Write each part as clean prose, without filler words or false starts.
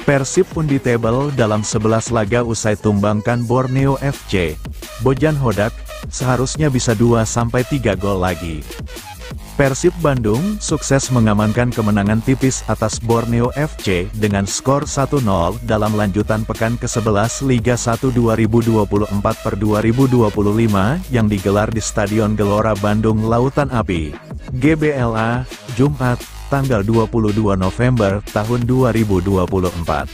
Persib unditable dalam 11 laga usai tumbangkan Borneo FC. Bojan Hodak seharusnya bisa 2-3 gol lagi. Persib Bandung sukses mengamankan kemenangan tipis atas Borneo FC dengan skor 1-0 dalam lanjutan pekan ke-11 Liga 1 2024/2025 yang digelar di Stadion Gelora Bandung Lautan Api, GBLA, Jumat, tanggal 22 November tahun 2024.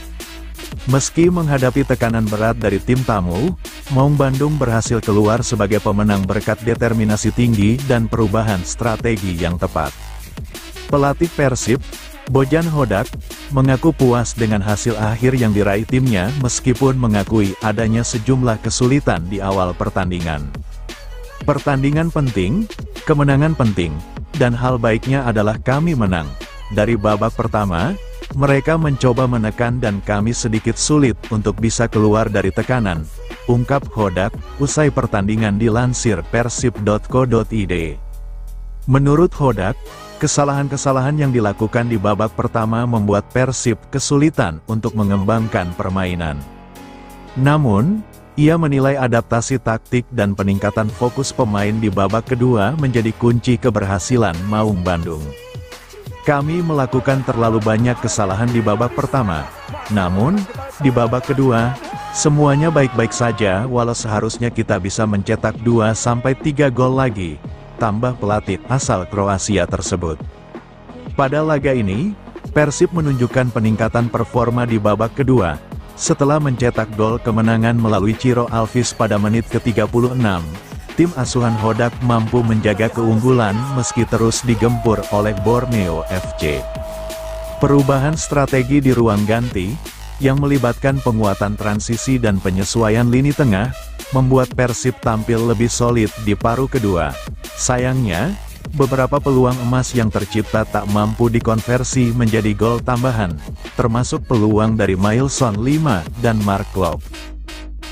Meski menghadapi tekanan berat dari tim tamu, Maung Bandung berhasil keluar sebagai pemenang berkat determinasi tinggi dan perubahan strategi yang tepat. Pelatih Persib, Bojan Hodak, mengaku puas dengan hasil akhir yang diraih timnya meskipun mengakui adanya sejumlah kesulitan di awal pertandingan. Pertandingan penting, kemenangan penting, dan hal baiknya adalah kami menang. Dari babak pertama, mereka mencoba menekan dan kami sedikit sulit untuk bisa keluar dari tekanan, ungkap Hodak, usai pertandingan dilansir persib.co.id. Menurut Hodak, kesalahan-kesalahan yang dilakukan di babak pertama membuat Persib kesulitan untuk mengembangkan permainan. Namun, ia menilai adaptasi taktik dan peningkatan fokus pemain di babak kedua menjadi kunci keberhasilan Maung Bandung. Kami melakukan terlalu banyak kesalahan di babak pertama. Namun, di babak kedua, semuanya baik-baik saja walau seharusnya kita bisa mencetak 2-3 gol lagi, tambah pelatih asal Kroasia tersebut. Pada laga ini, Persib menunjukkan peningkatan performa di babak kedua, setelah mencetak gol kemenangan melalui Ciro Alves pada menit ke-36. Tim asuhan Hodak mampu menjaga keunggulan meski terus digempur oleh Borneo FC. Perubahan strategi di ruang ganti, yang melibatkan penguatan transisi dan penyesuaian lini tengah, membuat Persib tampil lebih solid di paruh kedua. Sayangnya, beberapa peluang emas yang tercipta tak mampu dikonversi menjadi gol tambahan, termasuk peluang dari Mailson 5 dan Mark Klok.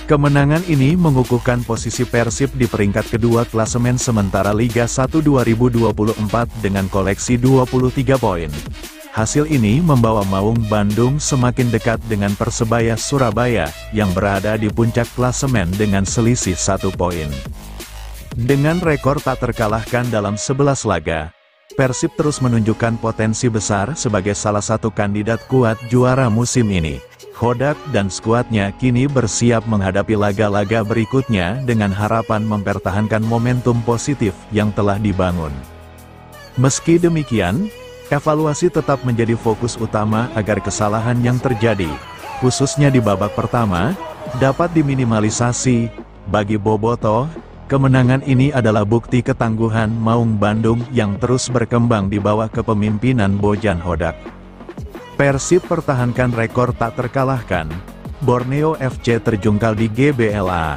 Kemenangan ini mengukuhkan posisi Persib di peringkat kedua klasemen sementara Liga 1 2024 dengan koleksi 23 poin. Hasil ini membawa Maung Bandung semakin dekat dengan Persebaya Surabaya, yang berada di puncak klasemen dengan selisih 1 poin. Dengan rekor tak terkalahkan dalam 11 laga, Persib terus menunjukkan potensi besar sebagai salah satu kandidat kuat juara musim ini. Hodak dan skuadnya kini bersiap menghadapi laga-laga berikutnya dengan harapan mempertahankan momentum positif yang telah dibangun. Meski demikian, evaluasi tetap menjadi fokus utama agar kesalahan yang terjadi, khususnya di babak pertama, dapat diminimalisasi. Bagi Bobotoh, kemenangan ini adalah bukti ketangguhan Maung Bandung yang terus berkembang di bawah kepemimpinan Bojan Hodak. Persib pertahankan rekor tak terkalahkan, Borneo FC terjungkal di GBLA.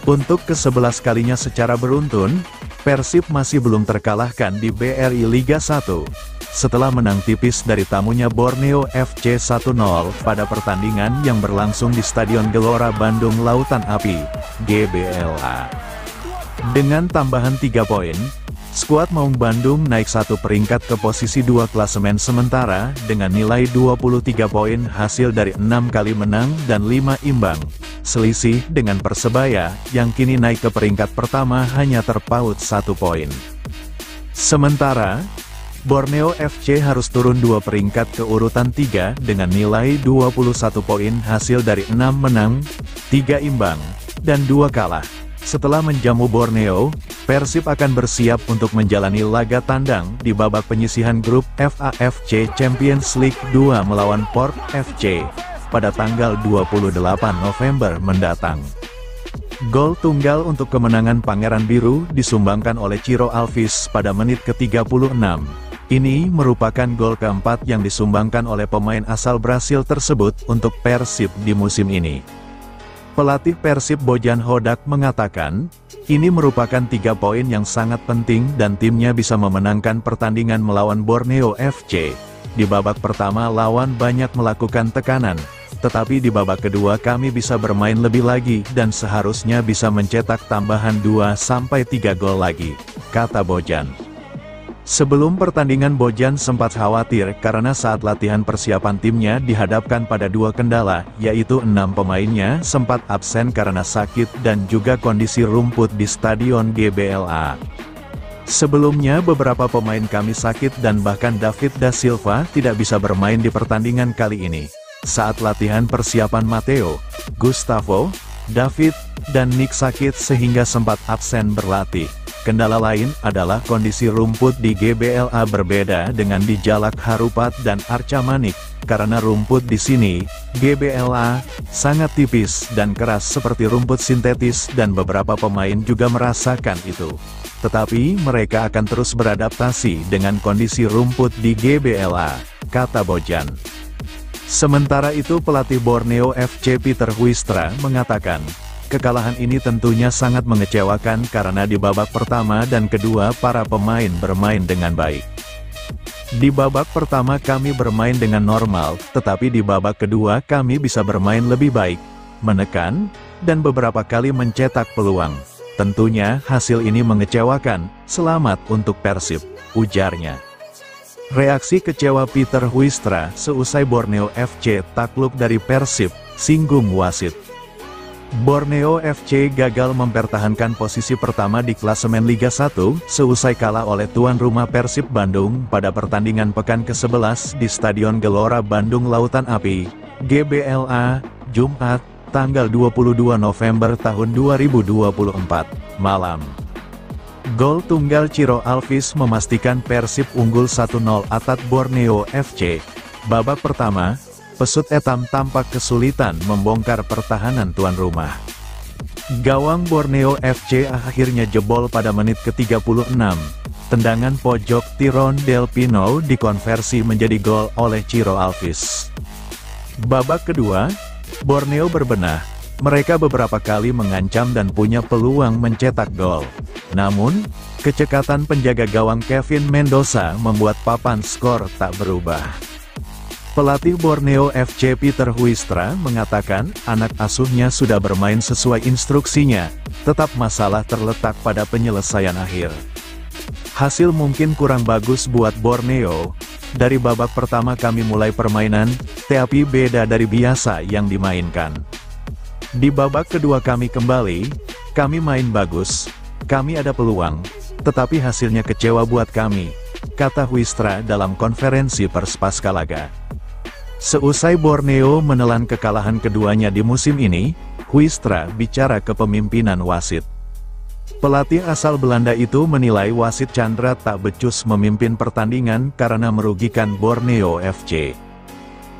Untuk ke-11 kalinya secara beruntun, Persib masih belum terkalahkan di BRI Liga 1, setelah menang tipis dari tamunya Borneo FC 1-0 pada pertandingan yang berlangsung di Stadion Gelora Bandung Lautan Api, GBLA. Dengan tambahan 3 poin, skuad Maung Bandung naik 1 peringkat ke posisi 2 klasemen sementara dengan nilai 23 poin hasil dari 6 kali menang dan 5 imbang. Selisih dengan Persebaya yang kini naik ke peringkat pertama hanya terpaut 1 poin. Sementara, Borneo FC harus turun 2 peringkat ke urutan 3 dengan nilai 21 poin hasil dari 6 menang, 3 imbang, dan 2 kalah. Setelah menjamu Borneo, Persib akan bersiap untuk menjalani laga tandang di babak penyisihan grup FAFC Champions League 2 melawan Port FC pada tanggal 28 November mendatang. Gol tunggal untuk kemenangan Pangeran Biru disumbangkan oleh Ciro Alves pada menit ke-36. Ini merupakan gol keempat yang disumbangkan oleh pemain asal Brasil tersebut untuk Persib di musim ini. Pelatih Persib Bojan Hodak mengatakan, ini merupakan 3 poin yang sangat penting dan timnya bisa memenangkan pertandingan melawan Borneo FC. Di babak pertama lawan banyak melakukan tekanan, tetapi di babak kedua kami bisa bermain lebih lagi dan seharusnya bisa mencetak tambahan 2-3 gol lagi, kata Bojan. Sebelum pertandingan Bojan sempat khawatir karena saat latihan persiapan timnya dihadapkan pada 2 kendala, yaitu 6 pemainnya sempat absen karena sakit dan juga kondisi rumput di Stadion GBLA. Sebelumnya beberapa pemain kami sakit dan bahkan David da Silva tidak bisa bermain di pertandingan kali ini. Saat latihan persiapan Matteo, Gustavo, David, dan Nick sakit sehingga sempat absen berlatih. Kendala lain adalah kondisi rumput di GBLA berbeda dengan di Jalak Harupat dan Arca Manik, karena rumput di sini, GBLA, sangat tipis dan keras seperti rumput sintetis dan beberapa pemain juga merasakan itu. Tetapi mereka akan terus beradaptasi dengan kondisi rumput di GBLA, kata Bojan. Sementara itu pelatih Borneo FC Peter Huistra mengatakan, kekalahan ini tentunya sangat mengecewakan karena di babak pertama dan kedua para pemain bermain dengan baik. Di babak pertama kami bermain dengan normal, tetapi di babak kedua kami bisa bermain lebih baik, menekan, dan beberapa kali mencetak peluang. Tentunya hasil ini mengecewakan, selamat untuk Persib, ujarnya. Reaksi kecewa Peter Huistra seusai Borneo FC takluk dari Persib, singgung wasit. Borneo FC gagal mempertahankan posisi pertama di klasemen Liga 1, seusai kalah oleh tuan rumah Persib Bandung pada pertandingan pekan ke-11 di Stadion Gelora Bandung Lautan Api, GBLA, Jumat, tanggal 22 November tahun 2024, malam. Gol tunggal Ciro Alves memastikan Persib unggul 1-0 atas Borneo FC. Babak pertama, Pesut Etam tampak kesulitan membongkar pertahanan tuan rumah. Gawang Borneo FC akhirnya jebol pada menit ke-36. Tendangan pojok Tiron Del Pino dikonversi menjadi gol oleh Ciro Alves. Babak kedua, Borneo berbenah. Mereka beberapa kali mengancam dan punya peluang mencetak gol. Namun, kecekatan penjaga gawang Kevin Mendoza membuat papan skor tak berubah. Pelatih Borneo FC Peter Huistra mengatakan anak asuhnya sudah bermain sesuai instruksinya, tetap masalah terletak pada penyelesaian akhir. Hasil mungkin kurang bagus buat Borneo. Dari babak pertama kami mulai permainan, tapi beda dari biasa yang dimainkan. Di babak kedua kami kembali, kami main bagus, kami ada peluang, tetapi hasilnya kecewa buat kami, kata Huistra dalam konferensi pers pasca laga. Seusai Borneo menelan kekalahan keduanya di musim ini, Huistra bicara kepemimpinan wasit. Pelatih asal Belanda itu menilai wasit Chandra tak becus memimpin pertandingan karena merugikan Borneo FC.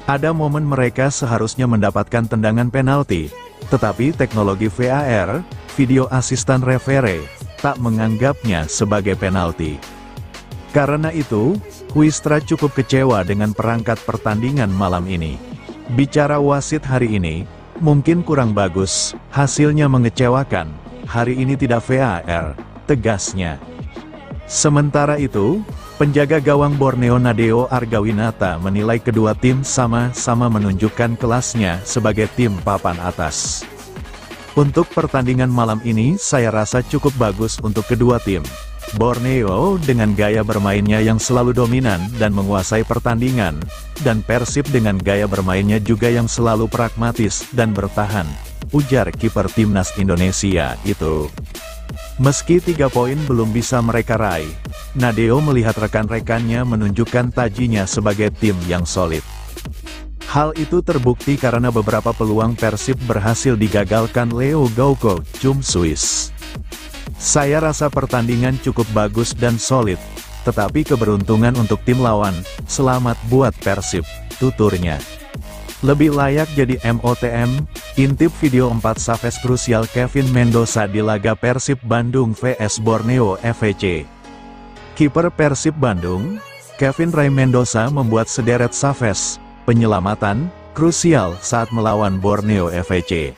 Ada momen mereka seharusnya mendapatkan tendangan penalti, tetapi teknologi VAR, video asisten referee, tak menganggapnya sebagai penalti. Karena itu, Huistra cukup kecewa dengan perangkat pertandingan malam ini. Bicara wasit hari ini, mungkin kurang bagus, hasilnya mengecewakan, hari ini tidak VAR, tegasnya. Sementara itu, penjaga gawang Borneo Nadeo Argawinata menilai kedua tim sama-sama menunjukkan kelasnya sebagai tim papan atas. Untuk pertandingan malam ini saya rasa cukup bagus untuk kedua tim. Borneo dengan gaya bermainnya yang selalu dominan dan menguasai pertandingan, dan Persib dengan gaya bermainnya juga yang selalu pragmatis dan bertahan, ujar kiper timnas Indonesia itu. Meski 3 poin belum bisa mereka raih, Nadeo melihat rekan-rekannya menunjukkan tajinya sebagai tim yang solid. Hal itu terbukti karena beberapa peluang Persib berhasil digagalkan Leo Gauko, Cum Swiss. Saya rasa pertandingan cukup bagus dan solid, tetapi keberuntungan untuk tim lawan, selamat buat Persib, tuturnya. Lebih layak jadi MOTM, intip video 4 Savage krusial Kevin Mendoza di laga Persib Bandung vs Borneo FC. Kiper Persib Bandung, Kevin Ray Mendoza membuat sederet Savage penyelamatan krusial saat melawan Borneo FC.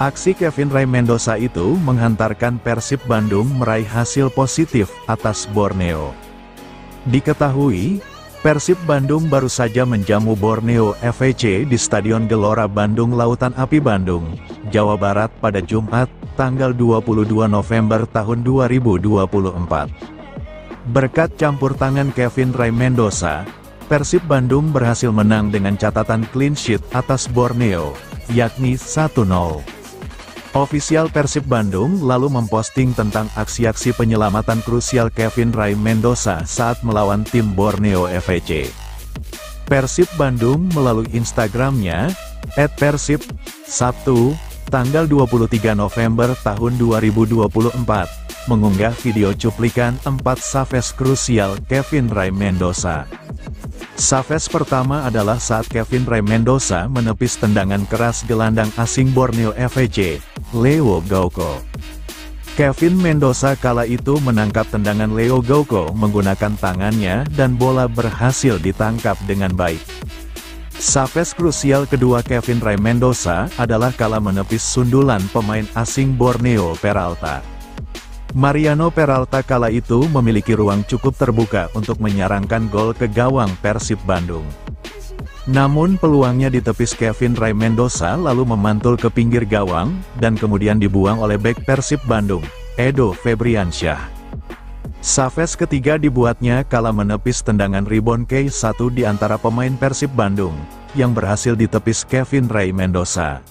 Aksi Kevin Ray Mendoza itu menghantarkan Persib Bandung meraih hasil positif atas Borneo. Diketahui, Persib Bandung baru saja menjamu Borneo FC di Stadion Gelora Bandung Lautan Api Bandung, Jawa Barat pada Jumat, tanggal 22 November tahun 2024. Berkat campur tangan Kevin Ray Mendoza, Persib Bandung berhasil menang dengan catatan clean sheet atas Borneo, yakni 1-0. Ofisial Persib Bandung lalu memposting tentang aksi-aksi penyelamatan krusial Kevin Ray Mendoza saat melawan tim Borneo FC. Persib Bandung melalui Instagramnya, @persib, Sabtu, tanggal 23 November tahun 2024, mengunggah video cuplikan 4 Savage krusial Kevin Ray Mendoza. Savage pertama adalah saat Kevin Ray Mendoza menepis tendangan keras gelandang asing Borneo FC, Leo Gauko. Kevin Mendoza kala itu menangkap tendangan Leo Gauko menggunakan tangannya dan bola berhasil ditangkap dengan baik. Savage krusial kedua Kevin Ray Mendoza adalah kala menepis sundulan pemain asing Borneo Peralta. Mariano Peralta kala itu memiliki ruang cukup terbuka untuk menyarangkan gol ke gawang Persib Bandung. Namun peluangnya ditepis Kevin Ray Mendoza lalu memantul ke pinggir gawang, dan kemudian dibuang oleh bek Persib Bandung, Edo Febriansyah. Savage ketiga dibuatnya kala menepis tendangan rebound K1 di antara pemain Persib Bandung, yang berhasil ditepis Kevin Ray Mendoza.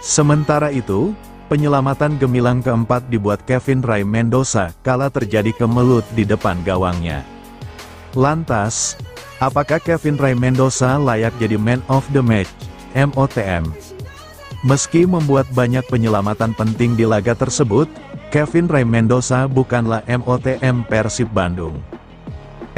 Sementara itu, penyelamatan gemilang keempat dibuat Kevin Ray Mendoza kala terjadi kemelut di depan gawangnya. Lantas, apakah Kevin Ray Mendoza layak jadi Man of the Match, MOTM? Meski membuat banyak penyelamatan penting di laga tersebut, Kevin Ray Mendoza bukanlah MOTM Persib Bandung.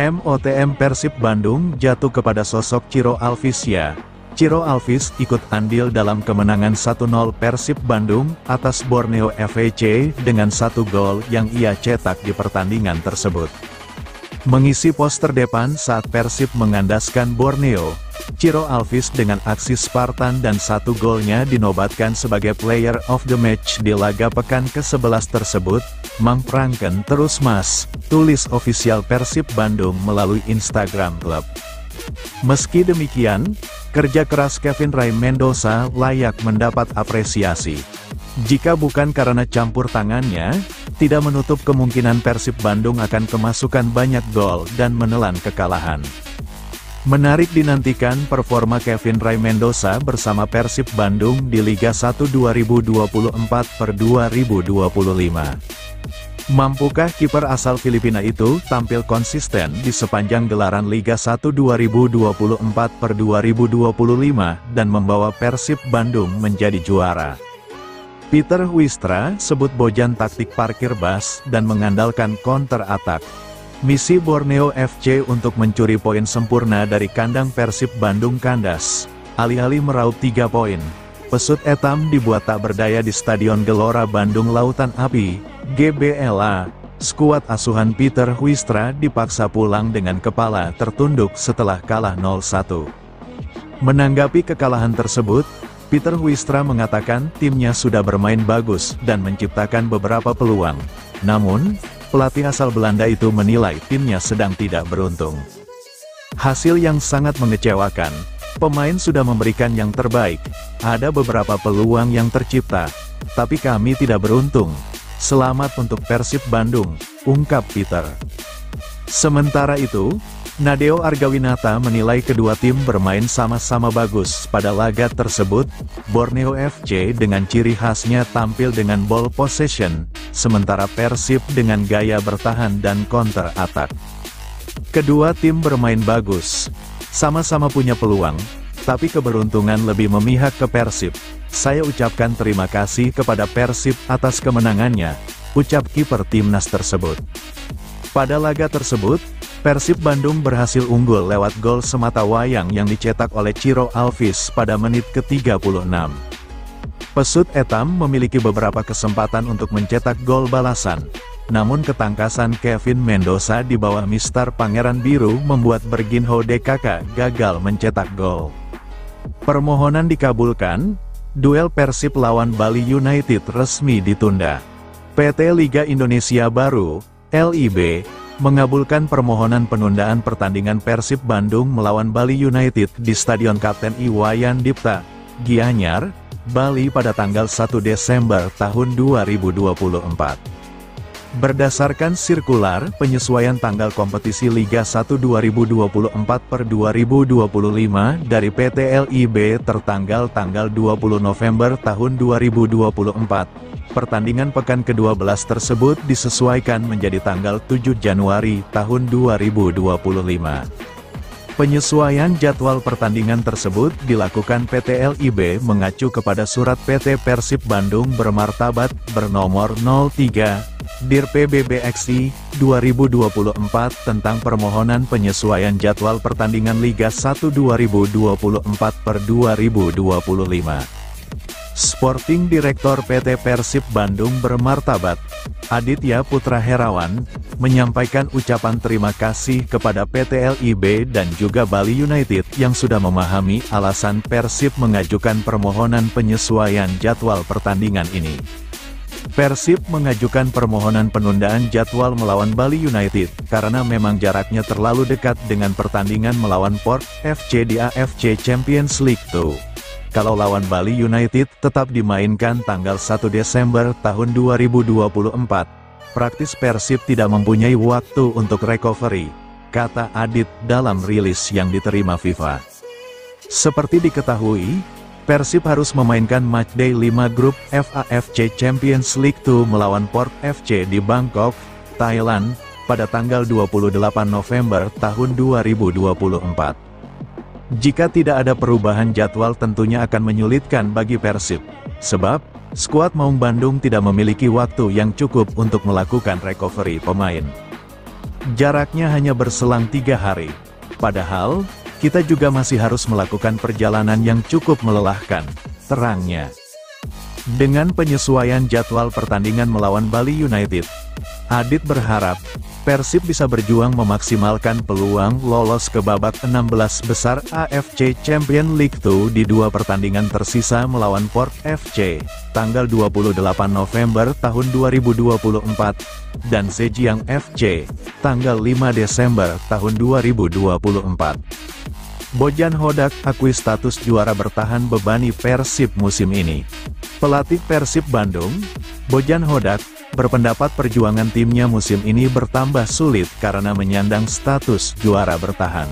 MOTM Persib Bandung jatuh kepada sosok Ciro Alvisya. Ciro Alvis ikut andil dalam kemenangan 1-0 Persib Bandung atas Borneo FC dengan 1 gol yang ia cetak di pertandingan tersebut. Mengisi poster depan saat Persib mengandaskan Borneo, Ciro Alvis dengan aksi Spartan dan 1 golnya dinobatkan sebagai Player of the Match di laga pekan ke-11 tersebut. Mang Prangken terus mas, tulis ofisial Persib Bandung melalui Instagram klub. Meski demikian, kerja keras Kevin Ray Mendoza layak mendapat apresiasi. Jika bukan karena campur tangannya, tidak menutup kemungkinan Persib Bandung akan kemasukan banyak gol dan menelan kekalahan. Menarik dinantikan performa Kevin Ray Mendoza bersama Persib Bandung di Liga 1 2024/2025. Mampukah kiper asal Filipina itu tampil konsisten di sepanjang gelaran Liga 1 2024/2025 dan membawa Persib Bandung menjadi juara? Peter Huistra sebut Bojan taktik parkir bus dan mengandalkan counter attack. Misi Borneo FC untuk mencuri poin sempurna dari kandang Persib Bandung kandas. Alih-alih meraup 3 poin, pesut etam dibuat tak berdaya di Stadion Gelora Bandung Lautan Api, GBLA. Skuad asuhan Peter Huistra dipaksa pulang dengan kepala tertunduk setelah kalah 0-1. Menanggapi kekalahan tersebut, Peter Huistra mengatakan timnya sudah bermain bagus dan menciptakan beberapa peluang. Namun, pelatih asal Belanda itu menilai timnya sedang tidak beruntung. Hasil yang sangat mengecewakan. Pemain sudah memberikan yang terbaik. Ada beberapa peluang yang tercipta, tapi kami tidak beruntung. Selamat untuk Persib Bandung, ungkap Peter. Sementara itu, Nadeo Argawinata menilai kedua tim bermain sama-sama bagus pada laga tersebut. Borneo FC dengan ciri khasnya tampil dengan ball possession, sementara Persib dengan gaya bertahan dan counter attack. Kedua tim bermain bagus, sama-sama punya peluang, tapi keberuntungan lebih memihak ke Persib. Saya ucapkan terima kasih kepada Persib atas kemenangannya, ucap kiper timnas tersebut. Pada laga tersebut, Persib Bandung berhasil unggul lewat gol sematawayang yang dicetak oleh Ciro Alvis pada menit ke-36. Pesut Etam memiliki beberapa kesempatan untuk mencetak gol balasan, namun ketangkasan Kevin Mendoza di bawah Mister Pangeran Biru membuat Berginho DKK gagal mencetak gol. Permohonan dikabulkan, duel Persib lawan Bali United resmi ditunda. PT Liga Indonesia Baru, LIB, mengabulkan permohonan penundaan pertandingan Persib Bandung melawan Bali United di Stadion Kapten Iwayan Dipta, Gianyar, Bali pada tanggal 1 Desember tahun 2024. Berdasarkan sirkular penyesuaian tanggal kompetisi Liga 1 2024/2025 dari PT LIB tertanggal tanggal 20 November tahun 2024, pertandingan pekan ke-12 tersebut disesuaikan menjadi tanggal 7 Januari tahun 2025. Penyesuaian jadwal pertandingan tersebut dilakukan PT LIB mengacu kepada surat PT Persib Bandung bermartabat bernomor 03/PBBXI 2024 tentang permohonan penyesuaian jadwal pertandingan Liga 1 2024/2025. Sporting Direktor PT Persib Bandung bermartabat, Aditya Putra Herawan, menyampaikan ucapan terima kasih kepada PT LIB dan juga Bali United yang sudah memahami alasan Persib mengajukan permohonan penyesuaian jadwal pertandingan ini. Persib mengajukan permohonan penundaan jadwal melawan Bali United karena memang jaraknya terlalu dekat dengan pertandingan melawan Port FC di AFC Champions League 2. Kalau lawan Bali United tetap dimainkan tanggal 1 Desember tahun 2024, praktis Persib tidak mempunyai waktu untuk recovery, kata Adit dalam rilis yang diterima FIFA. Seperti diketahui, Persib harus memainkan matchday 5 grup AFC Champions League 2 melawan Port FC di Bangkok, Thailand, pada tanggal 28 November tahun 2024. Jika tidak ada perubahan jadwal tentunya akan menyulitkan bagi Persib, sebab skuad Maung Bandung tidak memiliki waktu yang cukup untuk melakukan recovery pemain. Jaraknya hanya berselang 3 hari, padahal kita juga masih harus melakukan perjalanan yang cukup melelahkan, terangnya. Dengan penyesuaian jadwal pertandingan melawan Bali United, Adit berharap Persib bisa berjuang memaksimalkan peluang lolos ke babak 16 besar AFC Champions League 2 di 2 pertandingan tersisa melawan Port FC, tanggal 28 November tahun 2024, dan Zhejiang FC, tanggal 5 Desember tahun 2024. Bojan Hodak akui status juara bertahan bebani Persib musim ini. Pelatih Persib Bandung, Bojan Hodak, berpendapat perjuangan timnya musim ini bertambah sulit karena menyandang status juara bertahan.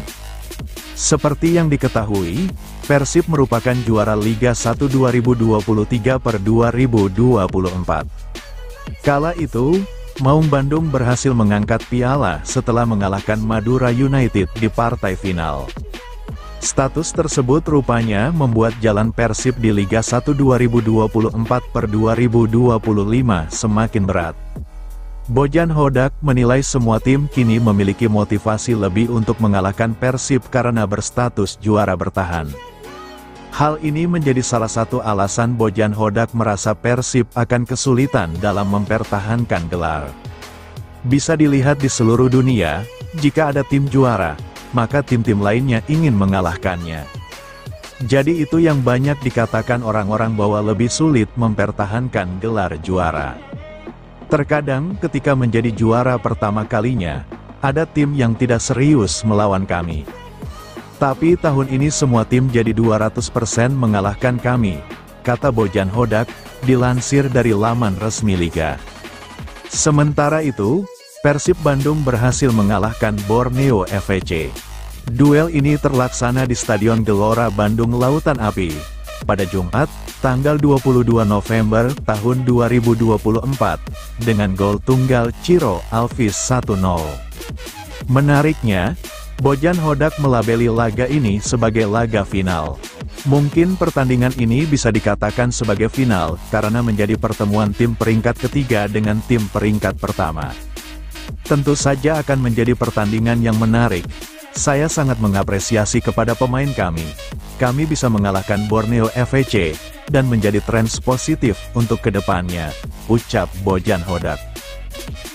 Seperti yang diketahui, Persib merupakan juara Liga 1 2023/2024. Kala itu, Maung Bandung berhasil mengangkat piala setelah mengalahkan Madura United di partai final. Status tersebut rupanya membuat jalan Persib di Liga 1 2024/2025 semakin berat. Bojan Hodak menilai semua tim kini memiliki motivasi lebih untuk mengalahkan Persib karena berstatus juara bertahan. Hal ini menjadi salah satu alasan Bojan Hodak merasa Persib akan kesulitan dalam mempertahankan gelar. Bisa dilihat di seluruh dunia, jika ada tim juara, maka tim-tim lainnya ingin mengalahkannya. Jadi itu yang banyak dikatakan orang-orang bahwa lebih sulit mempertahankan gelar juara. Terkadang ketika menjadi juara pertama kalinya, ada tim yang tidak serius melawan kami. Tapi tahun ini semua tim jadi 200% mengalahkan kami, kata Bojan Hodak, dilansir dari laman resmi Liga. Sementara itu, Persib Bandung berhasil mengalahkan Borneo FC. Duel ini terlaksana di Stadion Gelora Bandung Lautan Api, pada Jumat, tanggal 22 November tahun 2024, dengan gol tunggal Ciro Alvis 1-0. Menariknya, Bojan Hodak melabeli laga ini sebagai laga final. Mungkin pertandingan ini bisa dikatakan sebagai final, karena menjadi pertemuan tim peringkat ketiga dengan tim peringkat pertama. Tentu saja akan menjadi pertandingan yang menarik. Saya sangat mengapresiasi kepada pemain kami. Kami bisa mengalahkan Borneo FC, dan menjadi tren positif untuk kedepannya, ucap Bojan Hodak.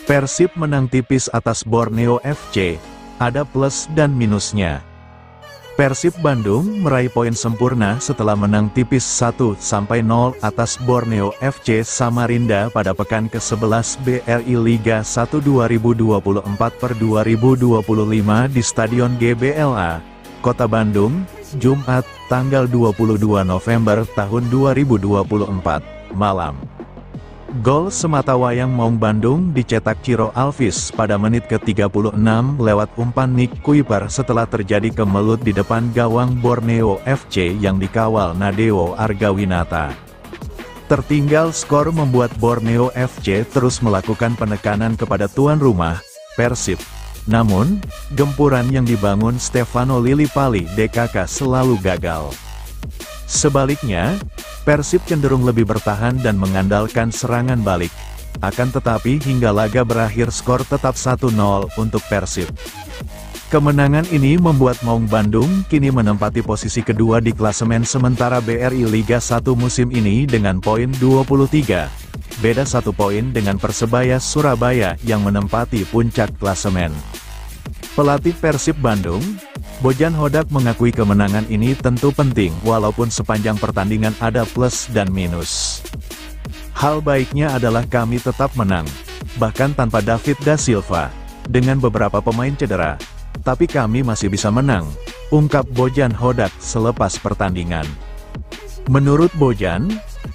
Persib menang tipis atas Borneo FC, ada plus dan minusnya. Persib Bandung meraih poin sempurna setelah menang tipis 1-0 atas Borneo FC Samarinda pada pekan ke-11 BRI Liga 1 2024/2025 di Stadion GBLA, Kota Bandung, Jumat, tanggal 22 November tahun 2024, malam. Gol sematawayang Maung Bandung dicetak Ciro Alvis pada menit ke-36 lewat umpan Nick Kuiper setelah terjadi kemelut di depan gawang Borneo FC yang dikawal Nadeo Argawinata. Tertinggal skor membuat Borneo FC terus melakukan penekanan kepada tuan rumah, Persib. Namun, gempuran yang dibangun Stefano Lillipali DKK selalu gagal. Sebaliknya, Persib cenderung lebih bertahan dan mengandalkan serangan balik. Akan tetapi hingga laga berakhir skor tetap 1-0 untuk Persib. Kemenangan ini membuat Maung Bandung kini menempati posisi kedua di klasemen sementara BRI Liga 1 musim ini dengan poin 23. Beda 1 poin dengan Persebaya Surabaya yang menempati puncak klasemen. Pelatih Persib Bandung, Bojan Hodak mengakui kemenangan ini tentu penting walaupun sepanjang pertandingan ada plus dan minus. Hal baiknya adalah kami tetap menang, bahkan tanpa David da Silva, dengan beberapa pemain cedera. Tapi kami masih bisa menang, ungkap Bojan Hodak selepas pertandingan. Menurut Bojan,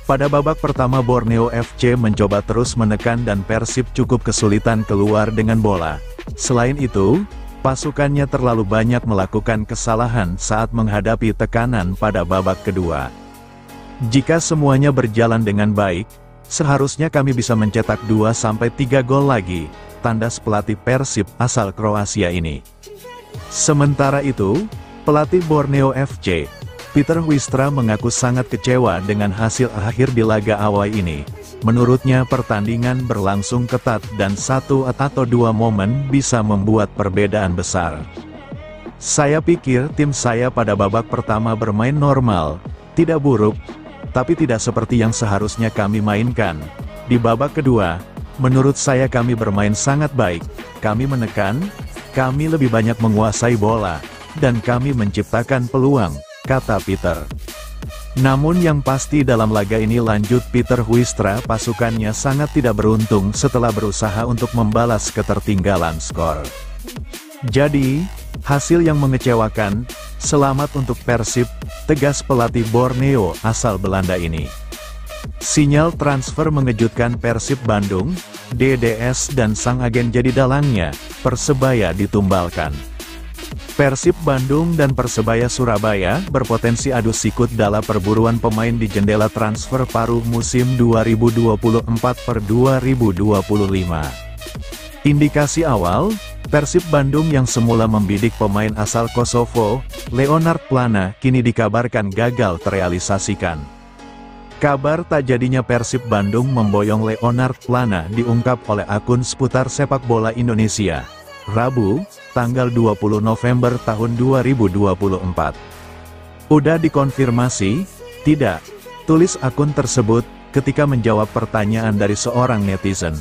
pada babak pertama Borneo FC mencoba terus menekan dan Persib cukup kesulitan keluar dengan bola. Selain itu, pasukannya terlalu banyak melakukan kesalahan saat menghadapi tekanan pada babak kedua. Jika semuanya berjalan dengan baik, seharusnya kami bisa mencetak 2-3 gol lagi, tandas pelatih Persib asal Kroasia ini. Sementara itu, pelatih Borneo FC, Peter Huistra mengaku sangat kecewa dengan hasil akhir di laga awal ini. Menurutnya pertandingan berlangsung ketat dan 1 atau 2 momen bisa membuat perbedaan besar. Saya pikir tim saya pada babak pertama bermain normal, tidak buruk, tapi tidak seperti yang seharusnya kami mainkan. Di babak kedua, menurut saya kami bermain sangat baik, kami menekan, kami lebih banyak menguasai bola, dan kami menciptakan peluang, kata Peter. Namun yang pasti dalam laga ini, lanjut Peter Huistra, pasukannya sangat tidak beruntung setelah berusaha untuk membalas ketertinggalan skor. Jadi, hasil yang mengecewakan. Selamat untuk Persib, tegas pelatih Borneo asal Belanda ini. Sinyal transfer mengejutkan Persib Bandung, DDS dan sang agen jadi dalangnya, Persebaya ditumbalkan. Persib Bandung dan Persebaya Surabaya berpotensi adu sikut dalam perburuan pemain di jendela transfer paruh musim 2024/2025. Indikasi awal, Persib Bandung yang semula membidik pemain asal Kosovo, Leonard Plana, kini dikabarkan gagal terrealisasikan. Kabar tak jadinya Persib Bandung memboyong Leonard Plana diungkap oleh akun seputar sepak bola Indonesia, Rabu, tanggal 20 November tahun 2024. Udah dikonfirmasi? Tidak, tulis akun tersebut, ketika menjawab pertanyaan dari seorang netizen.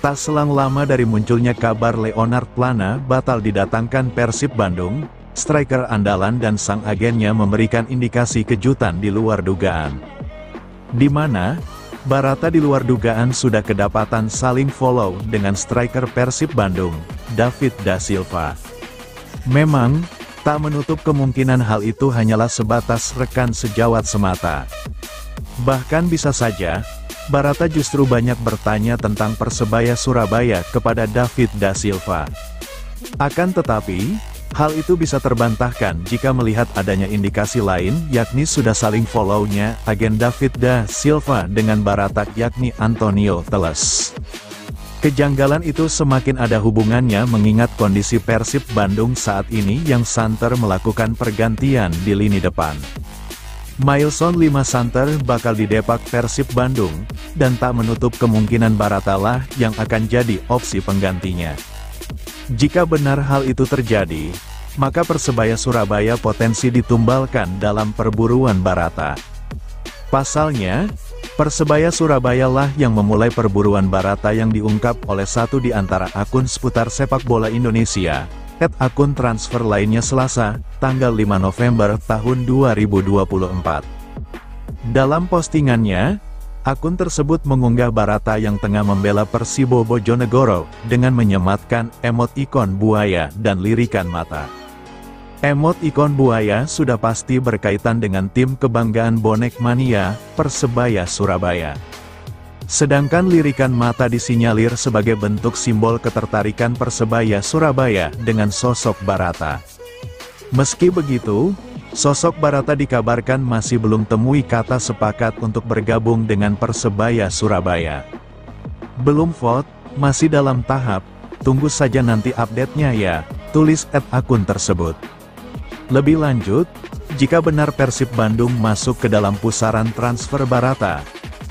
Tak selang lama dari munculnya kabar Leonard Plana batal didatangkan Persib Bandung, striker andalan dan sang agennya memberikan indikasi kejutan di luar dugaan. Di mana Barata di luar dugaan sudah kedapatan saling follow dengan striker Persib Bandung, David da Silva. Memang, tak menutup kemungkinan hal itu hanyalah sebatas rekan sejawat semata. Bahkan bisa saja, Barata justru banyak bertanya tentang Persebaya Surabaya kepada David da Silva. Akan tetapi, hal itu bisa terbantahkan jika melihat adanya indikasi lain, yakni sudah saling follow-nya agen David da Silva dengan Barata, yakni Antonio Teles. Kejanggalan itu semakin ada hubungannya mengingat kondisi Persib Bandung saat ini yang santer melakukan pergantian di lini depan. Mailson 5 Santer bakal didepak Persib Bandung, dan tak menutup kemungkinan Barata lah yang akan jadi opsi penggantinya. Jika benar hal itu terjadi, maka Persebaya Surabaya potensi ditumbalkan dalam perburuan Barata. Pasalnya, Persebaya Surabaya lah yang memulai perburuan Barata yang diungkap oleh satu di antara akun seputar sepak bola Indonesia, akun transfer lainnya Selasa, tanggal 5 November tahun 2024. Dalam postingannya, akun tersebut mengunggah Barata yang tengah membela Persibo Bojonegoro, dengan menyematkan emot ikon buaya dan lirikan mata. Emot ikon buaya sudah pasti berkaitan dengan tim kebanggaan bonek mania, Persebaya Surabaya. Sedangkan lirikan mata disinyalir sebagai bentuk simbol ketertarikan Persebaya Surabaya dengan sosok Barata. Meski begitu, sosok Barata dikabarkan masih belum temui kata sepakat untuk bergabung dengan Persebaya Surabaya. Belum vote, masih dalam tahap, tunggu saja nanti update-nya ya, tulis akun tersebut. Lebih lanjut, jika benar Persib Bandung masuk ke dalam pusaran transfer Barata,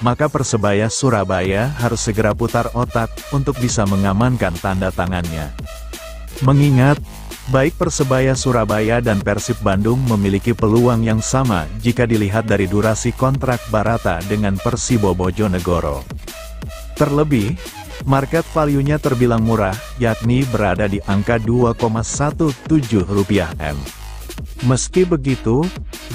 maka Persebaya Surabaya harus segera putar otak untuk bisa mengamankan tanda tangannya. Mengingat, baik Persebaya Surabaya dan Persib Bandung memiliki peluang yang sama jika dilihat dari durasi kontrak Barata dengan Persibo Bojonegoro. Terlebih, market value-nya terbilang murah, yakni berada di angka Rp2,17 M. Meski begitu,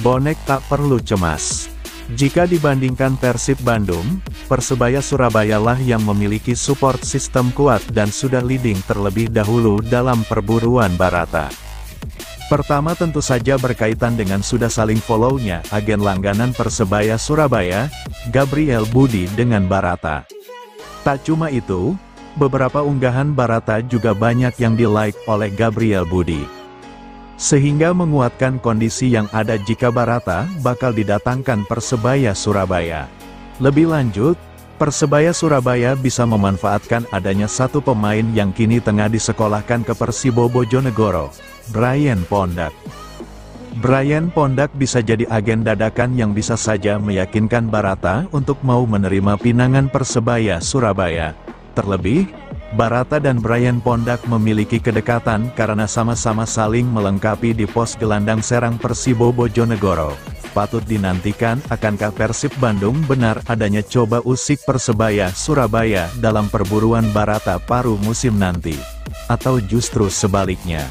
bonek tak perlu cemas. Jika dibandingkan Persib Bandung, Persebaya Surabaya lah yang memiliki support sistem kuat dan sudah leading terlebih dahulu dalam perburuan Barata. Pertama tentu saja berkaitan dengan sudah saling follow-nya agen langganan Persebaya Surabaya, Gabriel Budi dengan Barata. Tak cuma itu, beberapa unggahan Barata juga banyak yang di-like oleh Gabriel Budi. Sehingga menguatkan kondisi yang ada jika Barata bakal didatangkan Persebaya Surabaya. Lebih lanjut, Persebaya Surabaya bisa memanfaatkan adanya satu pemain yang kini tengah disekolahkan ke Persibo Bojonegoro, Bryan Pondak. Bryan Pondak bisa jadi agen dadakan yang bisa saja meyakinkan Barata untuk mau menerima pinangan Persebaya Surabaya. Terlebih, Barata dan Bryan Pondak memiliki kedekatan karena sama-sama saling melengkapi di pos gelandang serang Persibo Bojonegoro. Patut dinantikan akankah Persib Bandung benar adanya coba usik Persebaya Surabaya dalam perburuan Barata paruh musim nanti? Atau justru sebaliknya?